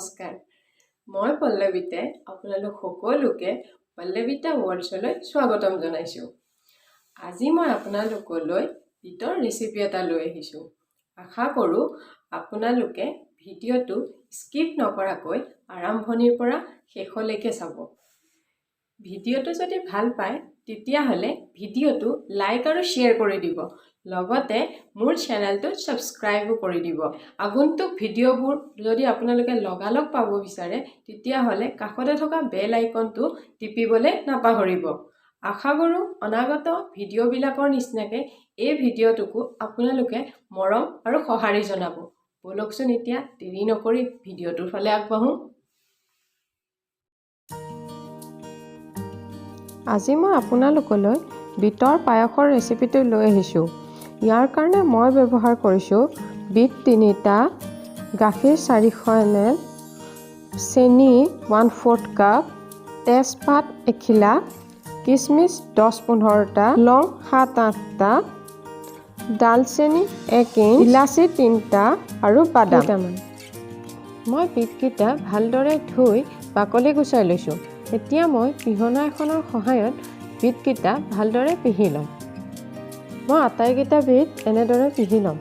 নমস্কাৰ মই পল্লৱীতে আপোনালোক সকলোকে পল্লৱীতা ৱৰ্ল্ডছলৈ স্বাগতম জনাইছো। আজি মই আপোনালোকলৈ বিটৰ ৰেচিপি এটা লৈ আহিছো। আশা কৰো আপোনালোকে ভিডিঅ'টো স্কিপ নকৰাকৈ আৰম্ভণিৰ পৰা শেষলৈকে চাব। ভিডিঅ'টো যদি ভাল পায় তেতিয়াহলে ভিডিঅ'টো লাইক আৰু শ্বেয়াৰ কৰি দিব। লগতে মোৰ চেনেলটো সাবস্ক্ৰাইব কৰি দিব। আগন্তুক ভিডিঅ'বোৰ যদি আপোনালোকে লগালগ পাব বিচাৰে তেতিয়াহলে কাষতে থকা বেল আইকনটো টিপিবলৈ নাপাহৰিব। আশা কৰো অনাগত ভিডিঅ'বিলাকৰ নিচিনাকে এই ভিডিঅ'টোকো আপোনালোকে মৰম আৰু সঁহাৰি জনাব। বলকচোন এতিয়া দেৰি নকৰি ভিডিঅ'টোৰ ফালে আগবাঢ়ো। আজি মই আপোনালোকলৈ বিটৰ পায়সৰ ৰেচিপিটো লৈ আহিছো। ইয়াৰ কাৰণে মই ব্যৱহাৰ কৰিছো বিট 3টা, গাখীৰ 400 ml, চেনি 1/4 কাপ, তেজপাত 1 খিলা, কিচমিচ 10-15টা, লং 7-8টা, দালচেনি 1 ইঞ্চ, ইলাচি 3টা আৰু বাদাম কেইটামান। মই বিটকেইটা ভালদৰে ধুই বাকলি গুচাই লৈছো। এতিয়া মই পিহনা এখনৰ সহায়ত বিটকেইটা ভালদৰে পিহি ল'ম। মই আটাইকেইটা বিট এনেদৰে পিহি ল'ম।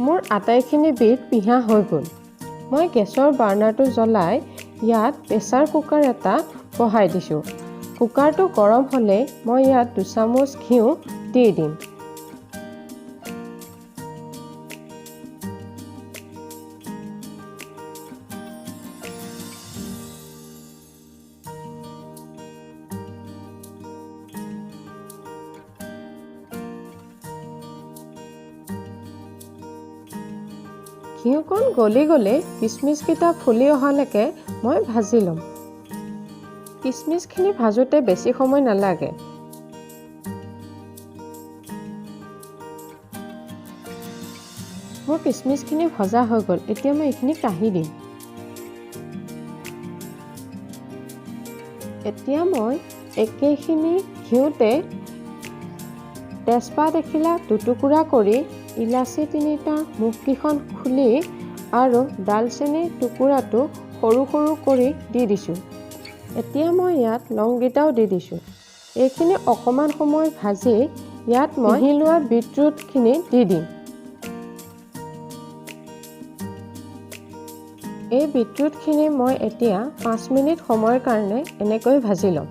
মোৰ আটাইখিনি বিট পিহা হৈ গ'ল। মই গেছৰ বাৰ্ণাৰটো জ্বলাই ইয়াত প্ৰেছাৰ কুকাৰ এটা বহাই দিছো। কুকাৰটো গৰম হ'লে মই ইয়াত 2 চামুচ ঘিউ দি দিম। ঘিউকণ গলি গ'লে কিচমিচকেইটা ফুলি অহালৈকে মই ভাজি ল'ম। কিচমিচখিনি ভাজোতে বেছি সময় নালাগে। মোৰ কিচমিচখিনি ভজা হৈ গ'ল। এতিয়া মই এইখিনি কাঢ়ি দিম। এতিয়া মই একেখিনি ঘিউতে তেজপাত 1 খিলা দুটুকুৰা কৰি, ইলাচি 3টা মুখকেইখন খুলি আৰু দালচেনিৰ টুকুৰাটো সৰু সৰু কৰি দি দিছোঁ। এতিয়া মই ইয়াত লংকেইটাও দি দিছোঁ। এইখিনি অকণমান সময় ভাজি ইয়াত মই পিহি লোৱা বিটৰুটখিনি দি দিম। এই বিটৰুটখিনি মই এতিয়া 5 মিনিট সময়ৰ কাৰণে এনেকৈ ভাজি ল'ম।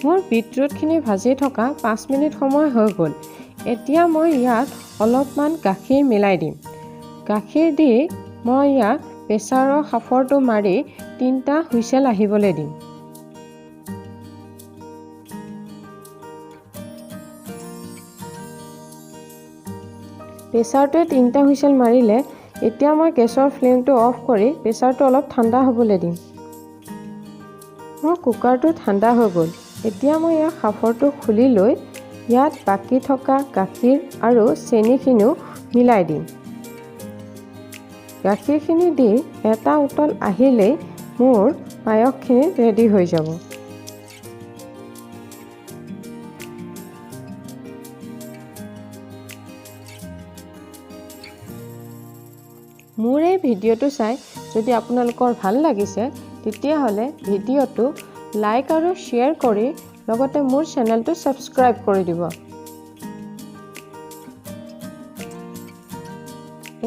মোৰ বিটৰুটখিনি ভাজি থকা 5 মিনিট সময় হৈ গ'ল। এতিয়া মই ইয়াত অলপমান গাখীৰ মিলাই দিম। গাখীৰ দি মই ইয়াক প্ৰেছাৰৰ সাফৰটো মাৰি 3টা হুইচেল আহিবলৈ দিম। প্ৰেছাৰটোৱে 3টা হুইচেল মাৰিলে এতিয়া মই গেছৰ ফ্লেমটো অফ কৰি প্ৰেছাৰটো অলপ ঠাণ্ডা হ'বলৈ দিম। মোৰ কুকাৰটো ঠাণ্ডা হৈ গ'ল। এতিয়া মই ইয়াৰ সাফৰটো খুলি লৈ ইয়াত বাকী থকা গাখীৰ আৰু চেনিখিনিও মিলাই দিম। গাখীৰখিনি দি এটা উতল আহিলেই মোৰ পায়সখিনি ৰেডি হৈ যাব। মোৰ এই ভিডিঅ'টো চাই যদি আপোনালোকৰ ভাল লাগিছে তেতিয়াহ'লে ভিডিঅ'টো লাইক আৰু শ্বেয়াৰ কৰি লগতে মোৰ চেনেলটো সাবস্ক্ৰাইব কৰি দিব।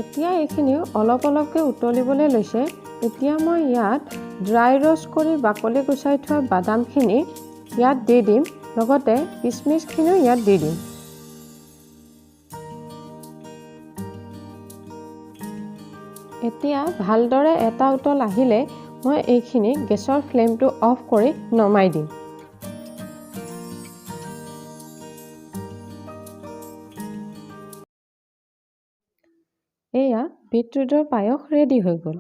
এতিয়া এইখিনি অলপ অলপকৈ উতলিবলৈ লৈছে। এতিয়া মই ইয়াত ড্ৰাই ৰ'ষ্ট কৰি বাকলি গুচাই থোৱা বাদামখিনি ইয়াত দি দিম। লগতে কিচমিচখিনিও ইয়াত দি দিম। এতিয়া ভালদৰে এটা উতল আহিলে মই এইখিনি গেছৰ ফ্লেমটো অফ কৰি নমাই দিম। এয়া বিটৰুটৰ পায়স ৰেডি হৈ গ'ল।